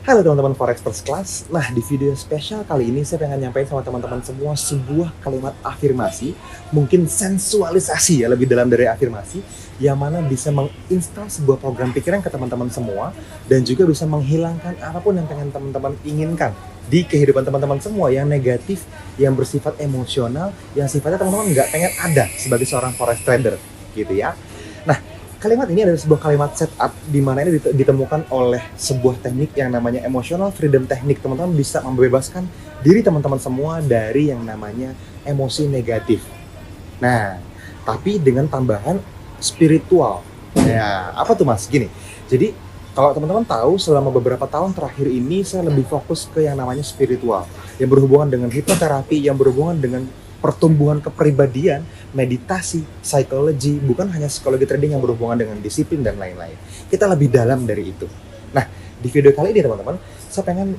Halo teman-teman Forex First Class. Nah, di video spesial kali ini saya pengen nyampein sama teman-teman semua sebuah kalimat afirmasi, mungkin sensualisasi ya, lebih dalam dari afirmasi, yang mana bisa menginstal sebuah program pikiran ke teman-teman semua dan juga bisa menghilangkan apapun yang pengen teman-teman inginkan di kehidupan teman-teman semua yang negatif, yang bersifat emosional, yang sifatnya teman-teman nggak pengen ada sebagai seorang forex trader, gitu ya. Nah, kalimat ini adalah sebuah kalimat setup di mana ini ditemukan oleh sebuah teknik yang namanya emotional freedom technique. Teman-teman bisa membebaskan diri teman-teman semua dari yang namanya emosi negatif. Nah, tapi dengan tambahan spiritual. Ya, apa tuh Mas? Gini. Jadi, kalau teman-teman tahu selama beberapa tahun terakhir ini saya lebih fokus ke yang namanya spiritual, yang berhubungan dengan hipnoterapi, yang berhubungan dengan pertumbuhan kepribadian, meditasi, psikologi, bukan hanya psikologi trading yang berhubungan dengan disiplin dan lain-lain. Kita lebih dalam dari itu. Nah, di video kali ini teman-teman, saya pengen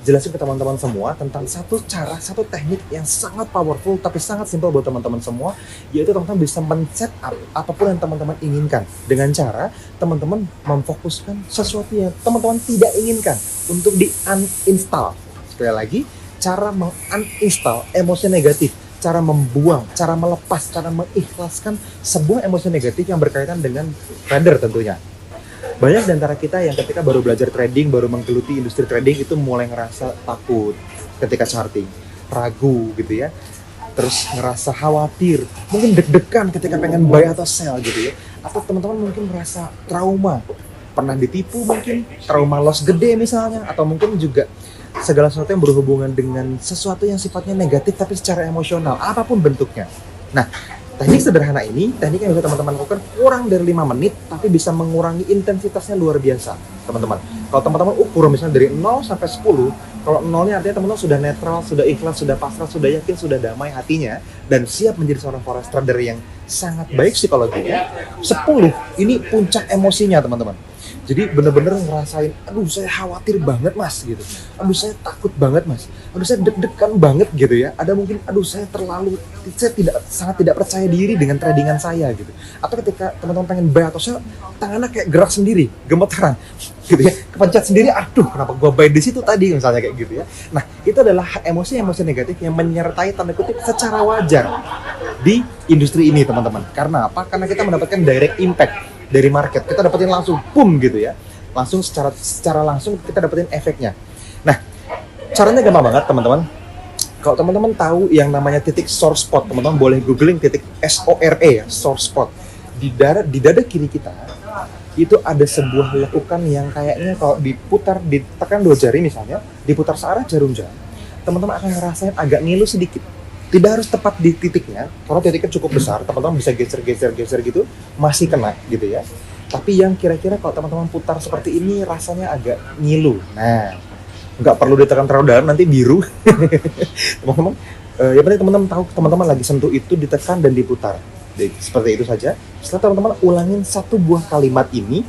jelasin ke teman-teman semua tentang satu cara, satu teknik yang sangat powerful tapi sangat simpel buat teman-teman semua, yaitu teman-teman bisa men-set up apapun yang teman-teman inginkan dengan cara teman-teman memfokuskan sesuatu yang teman-teman tidak inginkan untuk di-uninstall. Sekali lagi, cara menguninstall emosi negatif, cara membuang, cara melepas, cara mengikhlaskan sebuah emosi negatif yang berkaitan dengan trader tentunya. Banyak di antara kita yang ketika baru belajar trading, baru menggeluti industri trading itu mulai ngerasa takut ketika charting, ragu gitu ya. Terus ngerasa khawatir, mungkin deg-degan ketika pengen buy atau sell gitu ya. Atau teman-teman mungkin merasa trauma, pernah ditipu mungkin, trauma loss gede misalnya, atau mungkin juga segala sesuatu yang berhubungan dengan sesuatu yang sifatnya negatif tapi secara emosional, apapun bentuknya. Nah, teknik sederhana ini, teknik yang bisa teman-teman lakukan kurang dari 5 menit tapi bisa mengurangi intensitasnya luar biasa, teman-teman. Kalau teman-teman ukur misalnya dari 0 sampai 10, kalau 0-nya artinya teman-teman sudah netral, sudah ikhlas, sudah pasrah, sudah yakin, sudah damai hatinya dan siap menjadi seorang forex trader yang sangat baik psikologinya. 10, ini puncak emosinya, teman-teman. Jadi bener-bener ngerasain, aduh saya khawatir banget mas gitu, aduh saya takut banget mas, aduh saya deg-degan banget gitu ya, ada mungkin aduh saya sangat tidak percaya diri dengan tradingan saya gitu, atau ketika teman-teman pengen buy atau sell, tangannya kayak gerak sendiri, gemeteran gitu ya, kepencet sendiri, aduh kenapa gua buy di situ tadi misalnya kayak gitu ya. Nah, itu adalah emosi-emosi negatif yang menyertai tanda kutip secara wajar di industri ini teman-teman. Karena apa? Karena kita mendapatkan direct impact dari market, kita dapetin langsung boom gitu ya, langsung secara langsung kita dapetin efeknya. Nah, caranya gampang banget teman-teman. Kalau teman-teman tahu yang namanya titik source spot, teman-teman boleh googling titik SORE ya, source spot. Di dada kiri kita itu ada sebuah lekukan yang kayaknya kalau diputar, ditekan 2 jari misalnya, diputar searah jarum jam, teman-teman akan ngerasain agak ngilu sedikit. Tidak harus tepat di titiknya, karena titiknya cukup besar, teman-teman bisa geser gitu, masih kena gitu ya. Tapi yang kira-kira kalau teman-teman putar seperti ini rasanya agak ngilu. Nah, nggak perlu ditekan terlalu dalam, nanti biru. Teman-teman, yang penting teman-teman tahu, teman-teman lagi sentuh itu ditekan dan diputar. Jadi, seperti itu saja. Setelah teman-teman ulangin satu buah kalimat ini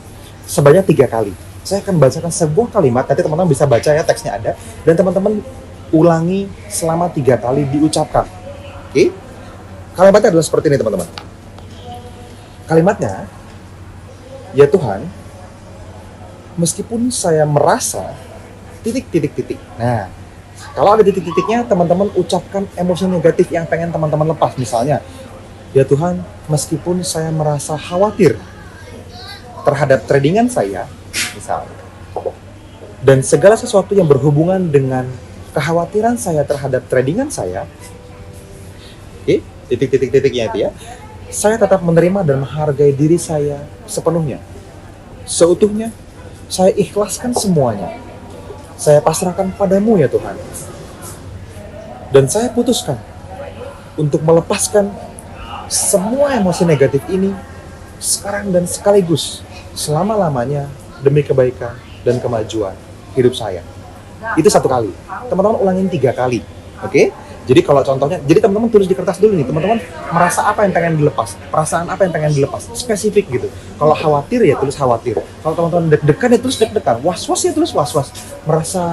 sebanyak 3 kali. Saya akan bacakan sebuah kalimat, nanti teman-teman bisa baca ya, teksnya ada, dan teman-teman ulangi selama 3 kali diucapkan. Oke? Kalimatnya adalah seperti ini teman-teman. Kalimatnya, ya Tuhan, meskipun saya merasa titik. Nah, kalau ada titik-titiknya, teman-teman ucapkan emosi negatif yang pengen teman-teman lepas. Misalnya, ya Tuhan, meskipun saya merasa khawatir terhadap tradingan saya, misalnya, dan segala sesuatu yang berhubungan dengan kekhawatiran saya terhadap tradingan saya, oke, titik-titiknya itu ya, saya tetap menerima dan menghargai diri saya sepenuhnya, seutuhnya. Saya ikhlaskan semuanya, saya pasrahkan padamu ya Tuhan, dan saya putuskan untuk melepaskan semua emosi negatif ini sekarang dan sekaligus selama-lamanya demi kebaikan dan kemajuan hidup saya. Itu 1 kali. Teman-teman ulangin 3 kali. Oke? Jadi kalau contohnya, jadi teman-teman tulis di kertas dulu nih, teman-teman merasa apa yang pengen dilepas, perasaan apa yang pengen dilepas, spesifik gitu. Kalau khawatir ya tulis khawatir. Kalau teman-teman deg-degan ya tulis deg-degan, was-was ya tulis was-was. Merasa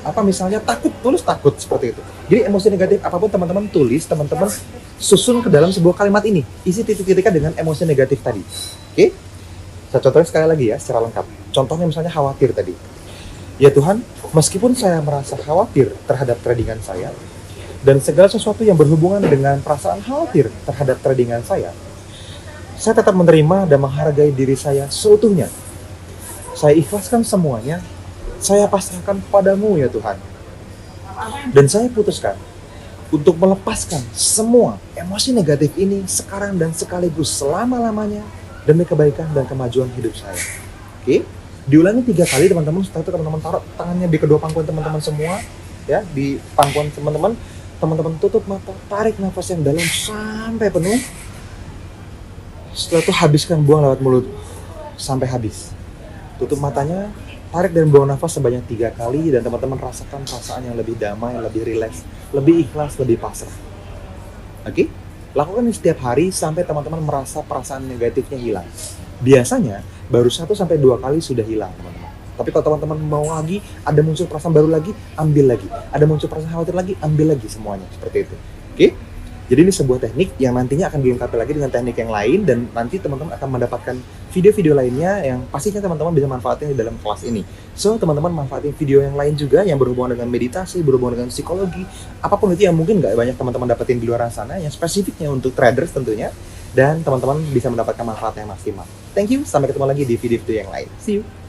apa misalnya takut, tulis takut, seperti itu. Jadi emosi negatif apapun teman-teman tulis, teman-teman susun ke dalam sebuah kalimat ini. Isi titik-titiknya dengan emosi negatif tadi. Oke? Saya contohin sekali lagi ya secara lengkap. Contohnya misalnya khawatir tadi. Ya Tuhan, meskipun saya merasa khawatir terhadap tradingan saya, dan segala sesuatu yang berhubungan dengan perasaan khawatir terhadap tradingan saya tetap menerima dan menghargai diri saya seutuhnya. Saya ikhlaskan semuanya, saya pasrahkan padamu ya Tuhan. Dan saya putuskan untuk melepaskan semua emosi negatif ini sekarang dan sekaligus selama-lamanya demi kebaikan dan kemajuan hidup saya. Oke? Diulangi 3 kali teman-teman. Setelah itu teman-teman taruh tangannya di kedua pangkuan teman-teman semua, ya, di pangkuan teman-teman. Teman-teman tutup mata, tarik nafas yang dalam sampai penuh. Setelah itu habiskan, buang lewat mulut sampai habis. Tutup matanya, tarik dan buang nafas sebanyak 3 kali, dan teman-teman rasakan perasaan yang lebih damai, lebih rileks, lebih ikhlas, lebih pasrah. Oke? Lakukan ini setiap hari sampai teman-teman merasa perasaan negatifnya hilang. Biasanya baru 1-2 kali sudah hilang, teman-teman. Tapi kalau teman-teman mau lagi, ada muncul perasaan baru lagi, ambil lagi. Ada muncul perasaan khawatir lagi, ambil lagi semuanya. Seperti itu. Oke? Jadi ini sebuah teknik yang nantinya akan dilengkapi lagi dengan teknik yang lain, dan nanti teman-teman akan mendapatkan video-video lainnya yang pastinya teman-teman bisa manfaatin di dalam kelas ini. So, teman-teman manfaatin video yang lain juga yang berhubungan dengan meditasi, berhubungan dengan psikologi, apapun itu yang mungkin nggak banyak teman-teman dapetin di luar sana, yang spesifiknya untuk traders tentunya, dan teman-teman bisa mendapatkan manfaat yang maksimal. Thank you, sampai ketemu lagi di video-video yang lain. See you!